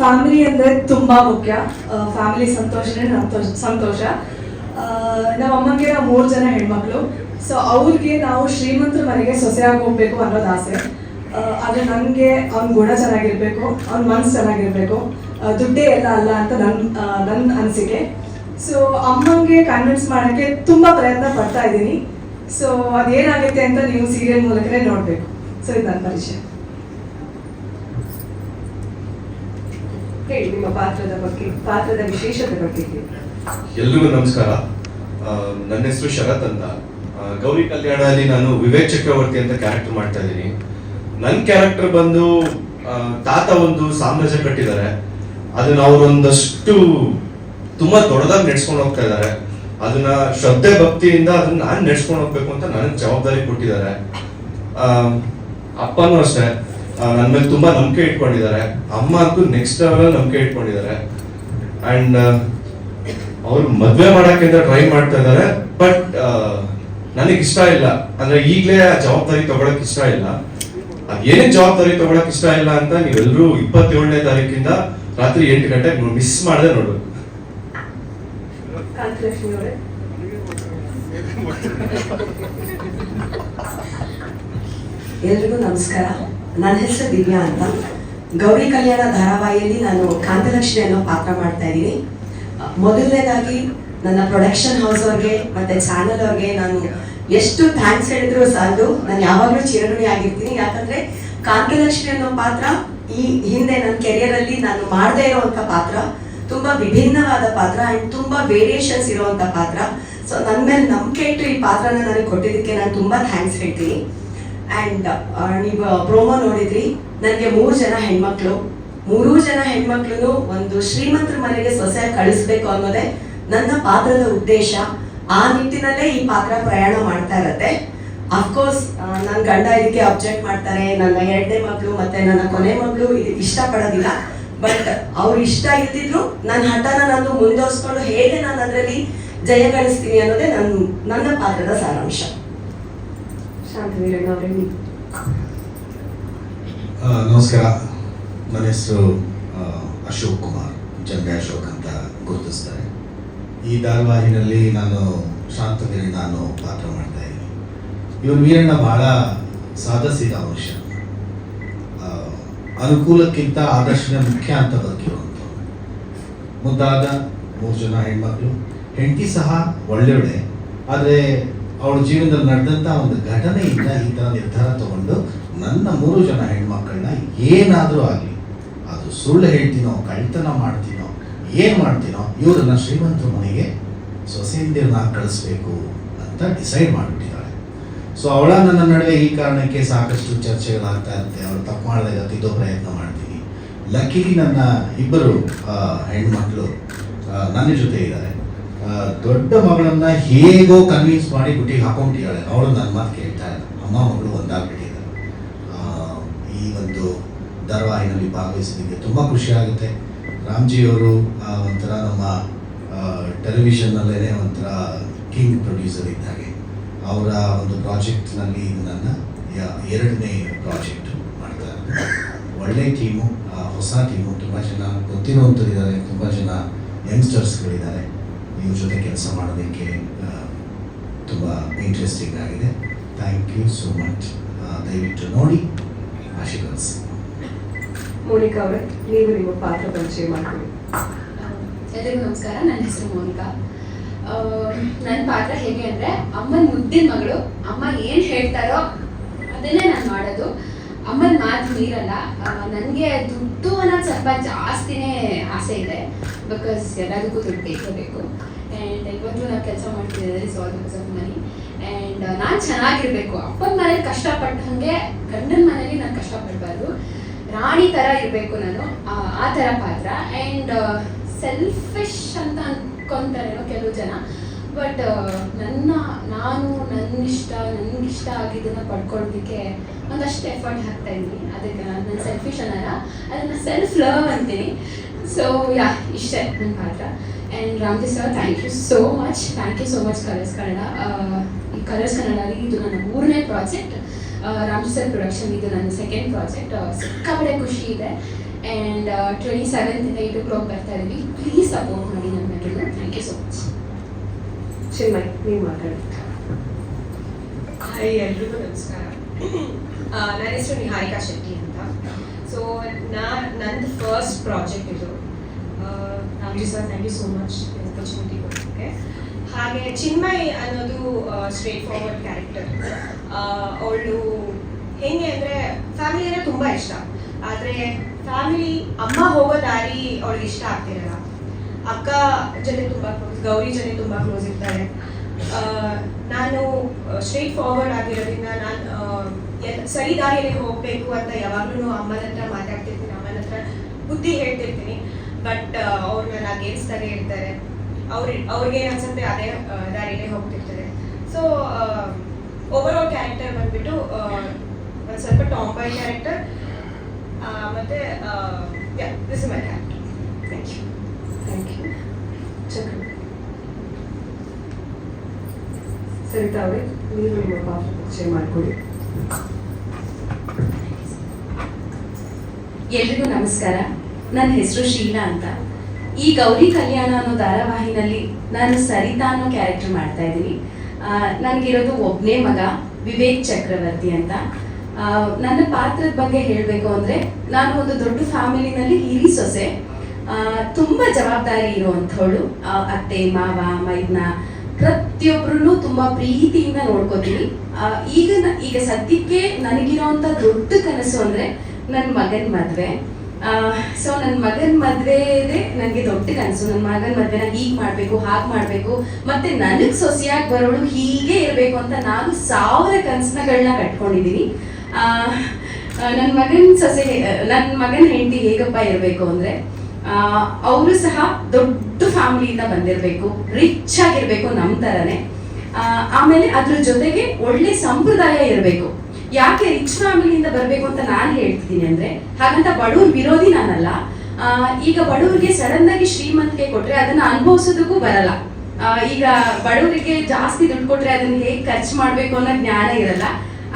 Family ಅಂದರೆ ತುಂಬ ಮುಖ್ಯ. ಫ್ಯಾಮಿಲಿ ಸಂತೋಷನೇ ಸಂತೋಷ. ನಮ್ಮ ಅಮ್ಮಂಗೆ ನಾವು 3 ಜನ ಹೆಣ್ಮಕ್ಳು. ಸೊ ಅವ್ರಿಗೆ ನಾವು ಶ್ರೀಮಂತರ ಮನೆಗೆ ಸೊಸೆಯಾಗಿ ಹೋಗ್ಬೇಕು ಅನ್ನೋದು ಆಸೆ. ಆದರೆ ನನಗೆ ಅವ್ನ ಗುಣ ಚೆನ್ನಾಗಿರ್ಬೇಕು, ಅವ್ನ ಮನಸ್ಸು ಚೆನ್ನಾಗಿರ್ಬೇಕು, ದುಡ್ಡೇ ಎಲ್ಲ ಅಲ್ಲ ಅಂತ ನನ್ನ ಅನಿಸಿಕೆ. ಸೊ ಅಮ್ಮಂಗೆ ಕನ್ವಿನ್ಸ್ ಮಾಡೋಕ್ಕೆ ತುಂಬ ಪ್ರಯತ್ನ ಪಡ್ತಾ ಇದ್ದೀನಿ. ಸೊ ಅದೇನಾಗುತ್ತೆ ಅಂತ ನೀವು ಸೀರಿಯಲ್ ಮೂಲಕನೇ ನೋಡಬೇಕು. ಸೊ ಇದು ನನ್ನ ಪರಿಚಯ. ಹೇಳಿ ನಿಮ್ಮ ಪಾತ್ರದ ವಿಶೇಷತೆ ಬಗ್ಗೆ. ಎಲ್ರಿಗೂ ನಮಸ್ಕಾರ. ನನ್ನ ಹೆಸರು ಶರತ್ ಅಂತ. ಗೌರಿ ಕಲ್ಯಾಣದಲ್ಲಿ ನಾನು ವಿವೇಕ್ ಚಕ್ರವರ್ತಿ ಅಂತ ಕ್ಯಾರೆಕ್ಟರ್ ಮಾಡ್ತಾ ಇದ್ದೀನಿ. ನನ್ನ ಕ್ಯಾರೆಕ್ಟರ್ ಬಂದು ತಾತ ಒಂದು ಸಾಮ್ರಾಜ್ಯ ಕಟ್ಟಿದ್ದಾರೆ. ಅದನ್ನ ಅವರೊಂದಷ್ಟು ತುಂಬಾ ದೊಡ್ಡದಾಗಿ ನಡೆಸ್ಕೊಂಡು ಹೋಗ್ತಾ ಇದ್ದಾರೆ. ಅದನ್ನ ಶ್ರದ್ಧೆ ಭಕ್ತಿಯಿಂದ ಅದನ್ನ ನಾನು ನಡೆಸ್ಕೊಂಡು ಹೋಗ್ಬೇಕು ಅಂತ ನನಗೆ ಜವಾಬ್ದಾರಿ ಕೊಟ್ಟಿದ್ದಾರೆ. ಅಪ್ಪನೂ ಅಷ್ಟೇ ನನ್ನ ಮೇಲೆ ತುಂಬಾ ನಂಬಿಕೆ ಇಟ್ಕೊಂಡಿದ್ದಾರೆ. ಅಮ್ಮ ಅಂತೂ ನೆಕ್ಸ್ಟ್ ಲೆವೆಲ್ ನಂಬಿಕೆ ಇಟ್ಕೊಂಡಿದ್ದಾರೆ. ಅಂಡ್ ಅವ್ರು ಮದ್ವೆ ಮಾಡಕ್ಕೆ ಟ್ರೈ ಮಾಡ್ತಾ ಇದ್ದಾರೆ. ಬಟ್ ನನಗೆ ಇಷ್ಟ ಇಲ್ಲ, ಅಂದ್ರೆ ಈಗಲೇ ಆ ಜವಾಬ್ದಾರಿ ತಗೊಳಕ್ ಇಷ್ಟ ಇಲ್ಲ. ಅದೇನೇ ಜವಾಬ್ದಾರಿ ತಗೊಳಕ್ ಇಷ್ಟ ಇಲ್ಲ ಅಂತ ನೀವೆಲ್ಲರೂ 27ನೇ ತಾರೀಕಿಂದ ರಾತ್ರಿ 8 ಗಂಟೆಗೆ ಮಿಸ್ ಮಾಡದೆ ನೋಡ್ಬೇಕು. ಎಲ್ರಿಗೂ ನಮಸ್ಕಾರ. ನನ್ನ ಹೆಸರು ದಿವ್ಯಾ ಅಂತ. ಗೌರಿ ಕಲ್ಯಾಣ ಧಾರಾವಾಹಿಯಲ್ಲಿ ನಾನು ಕಾಂತಲಕ್ಷ್ಮಿ ಅನ್ನೋ ಪಾತ್ರ ಮಾಡ್ತಾ ಇದ್ದೀನಿ. ಮೊದಲನೇದಾಗಿ ನನ್ನ ಪ್ರೊಡಕ್ಷನ್ ಹೌಸ್ ಅವ್ರಿಗೆ ಮತ್ತೆ ಚಾನಲ್ ಅವ್ರಿಗೆ ನಾನು ಎಷ್ಟು ಥ್ಯಾಂಕ್ಸ್ ಹೇಳಿದ್ರು ಸಾಲದು. ನಾನು ಯಾವಾಗಲೂ ಚಿರಋಣಿ ಆಗಿರ್ತೀನಿ. ಯಾಕಂದ್ರೆ ಕಾಂತಲಕ್ಷ್ಮಿ ಅನ್ನೋ ಪಾತ್ರ ಈ ಹಿಂದೆ ನನ್ನ ಕೆರಿಯರಲ್ಲಿ ನಾನು ಮಾಡದೇ ಇರುವಂತ ಪಾತ್ರ, ತುಂಬಾ ವಿಭಿನ್ನವಾದ ಪಾತ್ರ ಅಂಡ್ ತುಂಬಾ ವೇರಿಯೇಷನ್ಸ್ ಇರುವಂತ ಪಾತ್ರ. ಸೊ ನನ್ನ ಮೇಲೆ ನಂಬಿಕೆ ಇಟ್ಟು ಈ ಪಾತ್ರನ ನನಗೆ ಕೊಟ್ಟಿದ್ದಕ್ಕೆ ನಾನು ತುಂಬಾ ಥ್ಯಾಂಕ್ಸ್ ಹೇಳ್ತೀನಿ. ಅಂಡ್ ನೀವು ಪ್ರೋಮೋ ನೋಡಿದ್ರಿ. ನನಗೆ 3 ಜನ ಹೆಣ್ಮಕ್ಳು. 3 ಜನ ಹೆಣ್ಮಕ್ಳು ಒಂದು ಶ್ರೀಮಂತರ ಮನೆಗೆ ಸೊಸೆ ಕಳಿಸ್ಬೇಕು ಅನ್ನೋದೇ ನನ್ನ ಪಾತ್ರದ ಉದ್ದೇಶ. ಆ ನಿಟ್ಟಿನಲ್ಲೇ ಈ ಪಾತ್ರ ಪ್ರಯಾಣ ಮಾಡ್ತಾ ಇರತ್ತೆ. ಅಫ್ಕೋರ್ಸ್ ನನ್ನ ಗಂಡ ಇದಕ್ಕೆ ಅಬ್ಜೆಕ್ಟ್ ಮಾಡ್ತಾರೆ. ನನ್ನ 2ನೇ ಮಗಳು ಮತ್ತೆ ನನ್ನ ಕೊನೆ ಮಗಳು ಇಷ್ಟ ಪಡೋದಿಲ್ಲ. ಬಟ್ ಅವ್ರು ಇಷ್ಟ ಇದ್ದಿದ್ರು ನನ್ನ ಹಠನ ನಾನು ಮುಂದುವರಿಸ್ಕೊಂಡು ಹೇಗೆ ನಾನು ಅದರಲ್ಲಿ ಜಯ ಗಳಿಸ್ತೀನಿ ಅನ್ನೋದೇ ನನ್ನ ಪಾತ್ರದ ಸಾರಾಂಶ. ನಮಸ್ಕಾರ. ನನ್ನ ಹೆಸರು ಅಶೋಕ್ ಕುಮಾರ್, ಜಂಬೆ ಅಶೋಕ್ ಅಂತ ಗುರುತಿಸ್ತಾರೆ. ಈ ಧಾರಾವಾಹಿನಲ್ಲಿ ನಾನು ಶಾಂತಗಿರಿ ನಾನು ಪಾತ್ರ ಮಾಡ್ತಾ ಇದ್ದೀನಿ. ಇವನು ವೀರಣ್ಣ ಬಹಳ ಸಾಧಿಸಿದ ಮನುಷ್ಯ. ಅನುಕೂಲಕ್ಕಿಂತ ಆದರ್ಶನ ಮುಖ್ಯ ಅಂತ ಬದುಕಿರುವಂಥ ಮುದ್ದಾದ 3 ಜನ ಹೆಣ್ಮಕ್ಳು. ಹೆಂಡತಿ ಸಹ ಒಳ್ಳೆಯವಳೆ. ಆದರೆ ಅವಳ ಜೀವನದಲ್ಲಿ ನಡೆದಂಥ ಒಂದು ಘಟನೆಯಿಂದ ಈ ಥರ ನಿರ್ಧಾರ ತಗೊಂಡು ನನ್ನ 3 ಜನ ಹೆಣ್ಮಕ್ಕಳನ್ನ ಏನಾದರೂ ಆಗಲಿ, ಅದು ಸುಳ್ಳು ಹೇಳ್ತೀನೋ, ಕಳ್ತನ ಮಾಡ್ತೀನೋ, ಏನು ಮಾಡ್ತೀನೋ, ಇವರನ್ನ ಶ್ರೀಮಂತರ ಮನೆಗೆ ಸೊಸೆಯಂದಿರನ್ನ ಕಳಿಸ್ಬೇಕು ಅಂತ ಡಿಸೈಡ್ ಮಾಡಿಬಿಟ್ಟಿದ್ದಾಳೆ. ಸೊ ಅವಳ ನನ್ನ ನಡುವೆ ಈ ಕಾರಣಕ್ಕೆ ಸಾಕಷ್ಟು ಚರ್ಚೆಗಳಾಗ್ತಾ ಇರುತ್ತೆ. ಅವಳು ತಪ್ಪು ಮಾಡಿದಾಗ ತಿದ್ದೋ ಪ್ರಯತ್ನ ಮಾಡ್ತೀನಿ. ಲಕ್ಕಿಲಿ ನನ್ನ 2 ಹೆಣ್ಮಕ್ಳು ನನ್ನ ಜೊತೆ ಇದ್ದಾರೆ. ದೊಡ್ಡ ಮಗಳನ್ನ ಹೇಗೋ ಕನ್ವಿನ್ಸ್ ಮಾಡಿ ಬುಟ್ಟಿಗೆ ಹಾಕೊಂಡ್ಬಿಟ್ಟಿದ್ದಾಳೆ. ಅವಳು ನನ್ನ ಮಾತು ಕೇಳ್ತಾ ಇಲ್ಲ. ಅಮ್ಮ ಮಗಳು ಒಂದಾಗ್ಬಿಟ್ಟಿದ್ದಾರೆ. ಈ ಒಂದು ಧಾರಾವಾಹಿನಲ್ಲಿ ಭಾಗವಹಿಸಿದ್ದಕ್ಕೆ ತುಂಬ ಖುಷಿ ಆಗುತ್ತೆ. ರಾಮ್ಜಿಯವರು ಒಂಥರ ನಮ್ಮ ಟೆಲಿವಿಷನ್ನಲ್ಲೇ ಒಂಥರ ಕಿಂಗ್ ಪ್ರೊಡ್ಯೂಸರ್ ಇದ್ದಾಗೆ. ಅವರ ಒಂದು ಪ್ರಾಜೆಕ್ಟ್ನಲ್ಲಿ ಇದು ನನ್ನ 2ನೇ ಪ್ರಾಜೆಕ್ಟ್ ಮಾಡ್ತಾರೆ. ಒಳ್ಳೆ ಟೀಮು, ಹೊಸ ಟೀಮು, ತುಂಬ ಜನ ಗೊತ್ತಿರುವಂಥದ್ದಿದ್ದಾರೆ, ತುಂಬ ಜನ ಯಂಗ್ಸ್ಟರ್ಸ್ಗಳಿದ್ದಾರೆ. ಇವ್ರ ಜೊತೆ ಕೆಲಸ ಮಾಡೋದಕ್ಕೆ ತುಂಬ ಇಂಟ್ರೆಸ್ಟಿಂಗ್ ಆಗಿದೆ. Thank you so much. ದಯವಿಟ್ಟು ನೋಡಿ, ಆಶೀರ್ವದಿಸಿ. ಮೋನಿಕಾ ಅವರೇ, ನೀವು ನಿಮ್ಮ ಪಾತ್ರ ಪರಿಚಯ ಮಾಡ್ಕೊಳ್ಳಿ. ಎಲ್ಲರಿಗೂ ನಮಸ್ಕಾರ. ನನ್ನ ಹೆಸರು ಮೋನಿಕಾ. ನನ್ನ ಪಾತ್ರ ಹೇಗೆ ಅಂದರೆ, ಅಮ್ಮನ ಮುದ್ದಿನ ಮಗಳು. ಅಮ್ಮ ಏನು ಹೇಳ್ತಾರೋ ಅದನ್ನೇ ನಾನು ಮಾಡೋದು. ಅಮ್ಮನ ಮಾತು ಮೀರಲ್ಲ. ನನಗೆ ದುಡ್ಡು ಅನ್ನೋದು ಸ್ವಲ್ಪ ಜಾಸ್ತಿನೇ ಆಸೆ ಇದೆ. ಬಿಕಾಸ್ ಎಲ್ಲದಕ್ಕೂ ದುಡ್ಡು ಬೇಕು. ಆ್ಯಂಡ್ ಇವತ್ತು ನಾವು ಕೆಲಸ ಮಾಡ್ತಿದ್ದೇವೆ is all because of money. And ನಾನು ಚೆನ್ನಾಗಿರಬೇಕು. ಅಪ್ಪನ ಮನೇಲಿ ಕಷ್ಟಪಟ್ಟಂಗೆ ಗಂಡನ ಮನೇಲಿ ನಾನು ಕಷ್ಟಪಡಬಾರ್ದು. ರಾಣಿ ಥರ ಇರಬೇಕು ನಾನು, ಆ ಥರ ಪಾತ್ರ. ಆ್ಯಂಡ್ ಸೆಲ್ಫಿಶ್ ಅಂತ ಅನ್ಕೊಂತಾರೇನೋ ಕೆಲವು ಜನ. ಬಟ್ ನನಗಿಷ್ಟ ಆಗಿದ್ದನ್ನು ಪಡ್ಕೊಳ್ಳೋದಕ್ಕೆ ಒಂದಷ್ಟು ಎಫರ್ಟ್ ಹಾಕ್ತಾ ಇದ್ದೀನಿ. ಅದಕ್ಕೆ ನಾನು ಸೆಲ್ಫಿಶ್ ಅನ್ನಲ್ಲ, ಅದನ್ನು ಸೆಲ್ಫ್ ಲವ್ ಅಂತೀನಿ. ಸೊ ಇಷ್ಟೇ ನನ್ನ ಪಾತ್ರ. And Ramji sir, thank you so much Colors Kannada. ಈ ಕಲರ್ಸ್ ಕನ್ನಡಲ್ಲಿ ಇದು ನನ್ನ 3ನೇ ಪ್ರಾಜೆಕ್ಟ್. ರಾಮ್ಜಿ ಸರ್ ಪ್ರೊಡಕ್ಷನ್ ಇದು ನನ್ನ 2nd ಪ್ರಾಜೆಕ್ಟ್. ಸಿಕ್ಕಾಪಟ್ಟೆ ಖುಷಿ ಇದೆ. ಆ್ಯಂಡ್ 27th 8 o'clock ಬರ್ತಾ ಇದ್ದೀವಿ. ಪ್ಲೀಸ್ ಸಪೋರ್ಟ್ ಮಾಡಿ ನನ್ನನ್ನು. Thank you so much. Chinmay ನೀವು ಮಾತಾಡಿ. ಹಾಯ್, ಎಲ್ರಿಗೂ ನಮಸ್ಕಾರ. ನನ್ನ ಹೆಸರು ನಿಹಾರಿಕಾ ಶೆಟ್ಟಿ ಅಂತ. ಸೊ ನಂದು ಫಸ್ಟ್ ಪ್ರಾಜೆಕ್ಟ್ ಇದು. Ramji sir, thank you so much opportunity ಕೊಡೋಕ್ಕೆ. ಹಾಗೆ ಚಿನ್ಮಯ್ ಅನ್ನೋದು ಸ್ಟ್ರೇಟ್ ಫಾರ್ವರ್ಡ್ ಕ್ಯಾರೆಕ್ಟರ್. ಅವಳು ಹೇಗೆ ಅಂದರೆ ಫ್ಯಾಮಿಲಿ ಅಂದರೆ ತುಂಬ ಇಷ್ಟ, ಆದರೆ ಫ್ಯಾಮಿಲಿ ಅಮ್ಮ ಹೋಗೋ ದಾರಿ ಅವಳಿಗೆ ಇಷ್ಟ ಆಗ್ತಿರಲ್ಲ. ಅಕ್ಕ ಜೊತೆ ತುಂಬ ಕ್ಲೋಸ್, ಗೌರಿ ಜೊತೆ ತುಂಬ ಕ್ಲೋಸ್ ಇರ್ತಾಳೆ. ನಾನು ಸ್ಟ್ರೇಟ್ ಫಾರ್ವರ್ಡ್ ಆಗಿರೋದ್ರಿಂದ ನಾನು ಸರಿ ದಾರಿಯಲ್ಲಿ ಹೋಗಬೇಕು ಅಂತ ಯಾವಾಗಲೂ ಅಮ್ಮನ ಹತ್ರ ಮಾತಾಡ್ತಿರ್ತೀನಿ, ಅಮ್ಮನ ಹತ್ರ ಬುದ್ಧಿ ಹೇಳ್ತಿರ್ತೀನಿ. ಬಟ್ ಅವ್ರು ನನ್ನ ಗೆಲ್ಸ್ತಾನೆ ಇರ್ತಾರೆ. ಅವ್ರಿಗೆ ಅನ್ಸುತ್ತೆ ಅದೇ ದಾರಿಯಲ್ಲೇ ಹೋಗ್ತಿರ್ತಾರೆ. ಸೊ ಓವರ್ ಆಲ್ ಕ್ಯಾರೆಕ್ಟರ್ ಬಂದ್ಬಿಟ್ಟು ಒಂದು ಸ್ವಲ್ಪ ಟಾಂಬಾಯ್ ಕ್ಯಾರೆಕ್ಟರ್. ಮತ್ತು this is my character. Thank you. Thank you. ಚಕ್ರ. ಸರಿತಾ ಅವರೇ, ನೀವು ನಿಮ್ಮ ಪಾತ್ರ ಪರಿಚಯ ಮಾಡಿಕೊಡಿ. ಎಲ್ರಿಗೂ ನಮಸ್ಕಾರ. ನನ್ನ ಹೆಸರು ಶೀಲಾ ಅಂತ. ಈ ಗೌರಿ ಕಲ್ಯಾಣ ಅನ್ನೋ ಧಾರಾವಾಹಿನಲ್ಲಿ ನಾನು ಸರಿತಾ ಅನ್ನೋ ಕ್ಯಾರೆಕ್ಟರ್ ಮಾಡ್ತಾ ಇದ್ದೀನಿ. ನನಗಿರೋದು ಒಬ್ಬನೇ ಮಗ, ವಿವೇಕ್ ಚಕ್ರವರ್ತಿ ಅಂತ. ನನ್ನ ಪಾತ್ರದ ಬಗ್ಗೆ ಹೇಳಬೇಕು ಅಂದರೆ, ನಾನು ಒಂದು ದೊಡ್ಡ ಫ್ಯಾಮಿಲಿನಲ್ಲಿ ಹಿರಿ ಸೊಸೆ. ತುಂಬ ಜವಾಬ್ದಾರಿ ಇರುವಂಥವಳು. ಅತ್ತೆ, ಮಾವ, ಮೈದ್ನ ಪ್ರತಿಯೊಬ್ಬರನ್ನು ತುಂಬ ಪ್ರೀತಿಯಿಂದ ನೋಡ್ಕೋತೀನಿ. ಈಗ ಸದ್ಯಕ್ಕೆ ನನಗಿರೋಂಥ ದೊಡ್ಡ ಕನಸು ಅಂದರೆ ನನ್ನ ಮಗನ ಮದುವೆ. ಸೊ ನನ್ನ ಮಗನ ಮದುವೆದೇ ನನಗೆ ದೊಡ್ಡ ಕನಸು. ನನ್ನ ಮಗನ ಮದುವೆನ ಹೀಗೆ ಮಾಡಬೇಕು, ಹಾಗೆ ಮಾಡಬೇಕು, ಮತ್ತು ನನಗೆ ಸೊಸೆಯಾಗಿ ಬರೋಳು ಹೀಗೆ ಇರಬೇಕು ಅಂತ ನಾನು 1000 ಕನಸುಗಳನ್ನ ಕಟ್ಕೊಂಡಿದ್ದೀನಿ. ನನ್ನ ಮಗನ ಹೆಂಡತಿ ಹೇಗಪ್ಪ ಇರಬೇಕು ಅಂದರೆ, ಅವರು ಸಹ ದೊಡ್ಡ ಫ್ಯಾಮಿಲಿಯಿಂದ ಬಂದಿರಬೇಕು, ರಿಚ್ ಆಗಿರಬೇಕು ನಮ್ಮ ಥರನೇ. ಆಮೇಲೆ ಅದ್ರ ಜೊತೆಗೆ ಒಳ್ಳೆ ಸಂಪ್ರದಾಯ ಇರಬೇಕು. ಯಾಕೆ ರಿಚ್ ಫ್ಯಾಮಿಲಿಯಿಂದ ಬರಬೇಕು ಅಂತ ನಾನು ಹೇಳ್ತಿದ್ದೀನಿ ಅಂದರೆ, ಹಾಗಂತ ಬಡವ್ರ ವಿರೋಧಿ ನಾನಲ್ಲ. ಈಗ ಬಡವ್ರಿಗೆ ಸಡನ್ ಆಗಿ ಶ್ರೀಮಂತಿಕೆ ಕೊಟ್ಟರೆ ಅದನ್ನು ಅನುಭವಿಸೋದಕ್ಕೂ ಬರಲ್ಲ. ಈಗ ಬಡವರಿಗೆ ಜಾಸ್ತಿ ದುಡ್ಡು ಕೊಟ್ಟರೆ ಅದನ್ನು ಹೇಗೆ ಖರ್ಚು ಮಾಡಬೇಕು ಅನ್ನೋ ಜ್ಞಾನ ಇರಲ್ಲ.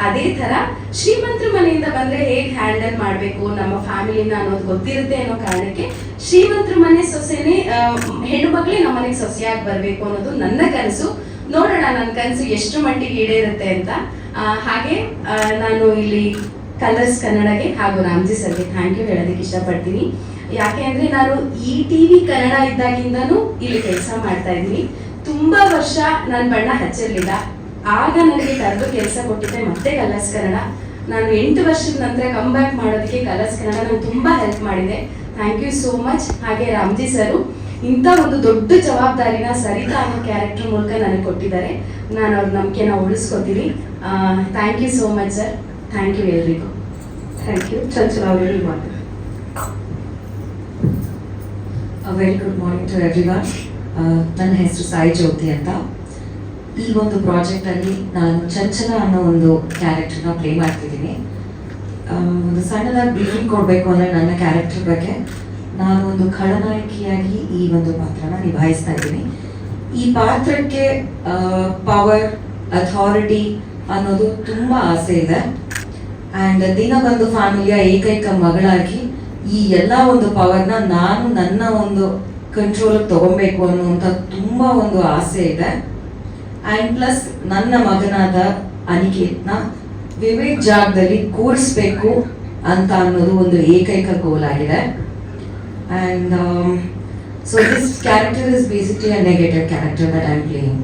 ಅದೇ ಥರ ಶ್ರೀಮಂತರ ಮನೆಯಿಂದ ಬಂದರೆ ಹೇಗೆ ಹ್ಯಾಂಡಲ್ ಮಾಡಬೇಕು ನಮ್ಮ ಫ್ಯಾಮಿಲಿನ ಅನ್ನೋದು ಗೊತ್ತಿರುತ್ತೆ ಅನ್ನೋ ಕಾರಣಕ್ಕೆ ಶ್ರೀಮಂತರ ಮನೆ ಸೊಸೆನೇ, ಹೆಣ್ಣು ಮಕ್ಕಳೇ ನಮ್ಮ ಮನೆಗೆ ಸೊಸೆಯಾಗಿ ಬರಬೇಕು ಅನ್ನೋದು ನನ್ನ ಕನಸು. ನೋಡೋಣ ನನ್ನ ಕನಸು ಎಷ್ಟು ಮಟ್ಟಿಗೆ ಈಡೇರುತ್ತೆ ಅಂತ. ಹಾಗೆ ನಾನು ಇಲ್ಲಿ ಕಲರ್ಸ್ ಕನ್ನಡಗೆ ಹಾಗೂ ರಾಮ್ಜಿ ಸರ್ಗೆ ಥ್ಯಾಂಕ್ ಯು ಹೇಳೋದಕ್ಕೆ ಇಷ್ಟಪಡ್ತೀನಿ. ಯಾಕೆ ಅಂದರೆ ನಾನು ETV ಕನ್ನಡ ಇದ್ದಾಗಿಂದನೂ ಇಲ್ಲಿ ಕೆಲಸ ಮಾಡ್ತಾ ಇದ್ದೀನಿ. ತುಂಬ ವರ್ಷ ನಾನು ಬಣ್ಣ ಹಚ್ಚಿರಲಿಲ್ಲ. ಆಗ ನನಗೆ ಕರೆದು ಕೆಲಸ ಕೊಟ್ಟಿದ್ದೆ ಮತ್ತೆ ಕಲರ್ಸ್ ಕನ್ನಡ. ನಾನು 8 ವರ್ಷದ ನಂತರ ಕಮ್ ಬ್ಯಾಕ್ ಮಾಡೋದಕ್ಕೆ ಕಲರ್ಸ್ ಕನ್ನಡ ನನಗೆ ತುಂಬ ಹೆಲ್ಪ್ ಮಾಡಿದೆ. Thank you so much. ಹಾಗೆ ರಾಮ್ಜಿ ಸರು ಇಂಥ ಒಂದು ದೊಡ್ಡ ಜವಾಬ್ದಾರಿನ ಸರಿತಾ ಅನ್ನೋ ಕ್ಯಾರೆಕ್ಟರ್ ಮೂಲಕ ನನಗೆ ಕೊಟ್ಟಿದ್ದಾರೆ. ನಾನು ಅವ್ರ ನಂಬಿಕೆನ ಉಳಿಸ್ಕೊತೀನಿ. Thank you so much sir. Thank you ಎಲ್ರಿಗೂ. Thank you. ಚಂಚಲ ಅವರೇ ನೀವು ಮಾತಾಡಿ. Very good morning to everyone. ನನ್ನ ಹೆಸರು ಸಾಯಿ ಜ್ಯೋತಿ ಅಂತ. ಈ ಒಂದು ಪ್ರಾಜೆಕ್ಟಲ್ಲಿ ನಾನು ಚಂಚಲ ಅನ್ನೋ ಒಂದು ಕ್ಯಾರೆಕ್ಟರ್ನ ಪ್ಲೇ ಮಾಡ್ತಿದ್ದೀನಿ. ಒಂದು ಸಣ್ಣದಾಗಿ ಬ್ರೀಫಿಂಗ್ ಕೊಡಬೇಕು ಅಂದರೆ ನನ್ನ ಕ್ಯಾರೆಕ್ಟರ್ ಬಗ್ಗೆ, ನಾನು ಒಂದು ಖಳನಾಯಕಿಯಾಗಿ ಈ ಒಂದು ಪಾತ್ರನ ನಿಭಾಯಿಸ್ತಾ ಇದ್ದೀನಿ. ಈ ಪಾತ್ರಕ್ಕೆ ಪವರ್, ಅಥಾರಿಟಿ ಅನ್ನೋದು ತುಂಬ ಆಸೆ ಇದೆ. ಆ್ಯಂಡ್ ದಿನಬಂಧು ಫ್ಯಾಮಿಲಿಯ ಏಕೈಕ ಮಗಳಾಗಿ ಈ ಎಲ್ಲ ಒಂದು ಪವರ್ನ ನಾನು ನನ್ನ ಒಂದು ಕಂಟ್ರೋಲಿಗೆ ತಗೊಬೇಕು ಅನ್ನುವಂಥ ತುಂಬ ಒಂದು ಆಸೆ ಇದೆ. ಆ್ಯಂಡ್ ಪ್ಲಸ್ ನನ್ನ ಮಗನಾದ ಅನಿಕೇತ್ನ ವಿವೇಕ್ ಜಾಗದಲ್ಲಿ ಕೂರಿಸ್ಬೇಕು ಅಂತ ಅನ್ನೋದು ಒಂದು ಏಕೈಕ ಗೋಲ್ ಆಗಿದೆ. And so this character is basically a negative character that I am playing.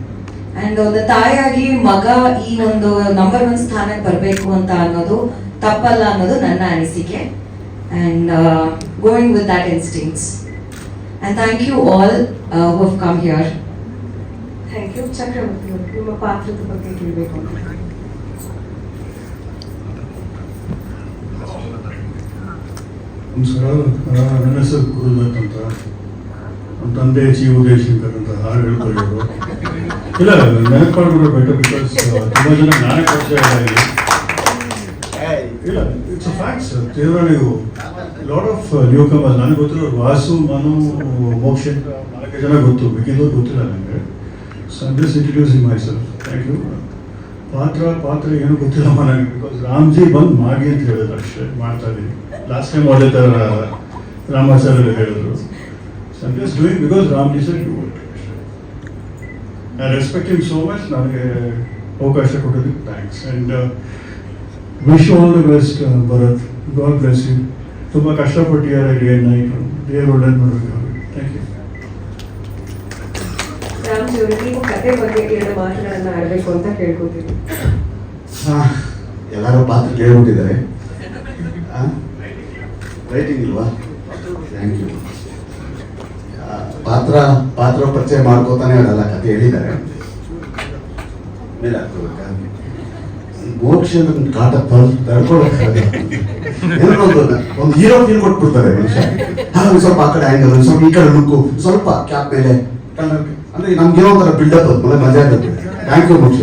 And ಒಂದು ತಾಯಿಯಾಗಿ ಮಗ ಈ ಒಂದು ನಂಬರ್ 1 ಸ್ಥಾನಕ್ಕೆ ಬರಬೇಕು ಅಂತ ಅನ್ನೋದು ತಪ್ಪಲ್ಲ ಅನ್ನೋದು ನನ್ನ ಅನಿಸಿಕೆ. And going with that instincts. And thank you all who have come here. Thank you. Chakravarthy ಅವರು ನಿಮ್ಮ ಪಾತ್ರದ ಬಗ್ಗೆ ಕೇಳಬೇಕು ಅಂತ. ನಮಸ್ಕಾರ. ನನ್ನ ಹೆಸರು ಗುರುದತ್ ಅಂತ. ನಮ್ಮ ತಂದೆ ಚಿ ಉದಯಶಂಕರ್ ಅಂತ ಹಾಡು ಹೇಳ್ಕೊಳ್ಳೋರು. ಇಲ್ಲ, ನೆನಪಾಡ್ಬಿಟ್ರೆ ಬೆಟರ್, ಬಿಕಾಸ್ ತುಂಬ ಜನ ನಾನೇ ಪರಿಚಯ ಇಲ್ಲ. It's a facts. ನೀವು ಲಾಟ್ ಆಫ್ ನ್ಯೂ ಕಮರ್ಸ್ ನನಗೆ ಗೊತ್ತಿರೋ ವಾಸು, ಮನು, ಮೋಕ್ಷ 4 ಜನ ಗೊತ್ತು, ಬೇಕಿದ್ದವ್ರು ಗೊತ್ತಿಲ್ಲ ನನಗೆ. So I am just introducing myself. Thank you. ಪಾತ್ರ ಏನು ಗೊತ್ತಿಲ್ಲಮ್ಮ ನನಗೆ, ಬಿಕಾಸ್ ರಾಮ್ಜಿ ಬಂದು ಮಾಡಿ ಅಂತ ಹೇಳಿದ್ರು ಅಷ್ಟೇ. ಮಾಡ್ತಾ ಇದ್ದೀನಿ. ಲಾಸ್ಟ್ ಟೈಮ್ ಅದೇ ಥರ ರಾಮಾಚಾರ್ಯರು ಹೇಳಿದ್ರು. So I just doing because Ramji sir do it. I respect him so much. ನನಗೆ ಅವಕಾಶ ಕೊಟ್ಟೋದಕ್ಕೆ thanks and wish all the best Bharath. God bless you. ತುಂಬ ಕಷ್ಟಪಟ್ಟಿದ್ದಾರೆ ಡೇ ಆ್ಯಂಡ್ ನೈಟ್. ದೇವ್ರು ಒಳ್ಳೇದು ಮಾಡಬೇಕು. Thank you. ರಾಮ್ಜಿ ಅವರು, ನೀವು ಕತೆ ಬಗ್ಗೆ 2 ಮಾತುಗಳನ್ನು ಆಡಬೇಕು ಅಂತ ಕೇಳ್ಕೊತೀನಿ. ಎಲ್ಲರೂ ಪಾತ್ರ ಕೇಳ್ಬಿಟ್ಟಿದ್ದಾರೆ. ರೈಟಿಂಗ್ ಇಲ್ವಾ? Thank you. ಪಾತ್ರ ಪರಿಚಯ ಮಾಡ್ಕೋತಾನೆ ಅವರೆಲ್ಲ ಕತೆ ಹೇಳಿದ್ದಾರೆ. ಮೇಲೆ ಹಾಕೋಬೇಕಾ? ಮೋಕ್ಷದ ಕಾಟ ತಡ್ಕೊಳಕ್ಕಾಗಲ್ಲ. ಒಂದು ಹೀರೋ ಫೀಲ್ ಕೊಟ್ಬಿಡ್ತಾರೆ ಮನುಷ್ಯ. ಒಂದು ಸ್ವಲ್ಪ ಆ ಕಡೆ ಆಂಗಲ್, ಸ್ವಲ್ಪ ಈ ಕಡೆ ಲುಕ್ಕು, ಸ್ವಲ್ಪ ಕ್ಯಾಪ್ ಮೇಲೆ ಅಂದ್ರೆ ನಮ್ಗೇನೋ ಒಂಥರ ಬಿಲ್ಡಪ್ ಅದು ಮಜಾ ಆಗುತ್ತೆ. ಥ್ಯಾಂಕ್ ಯು ಮೋಕ್ಷ.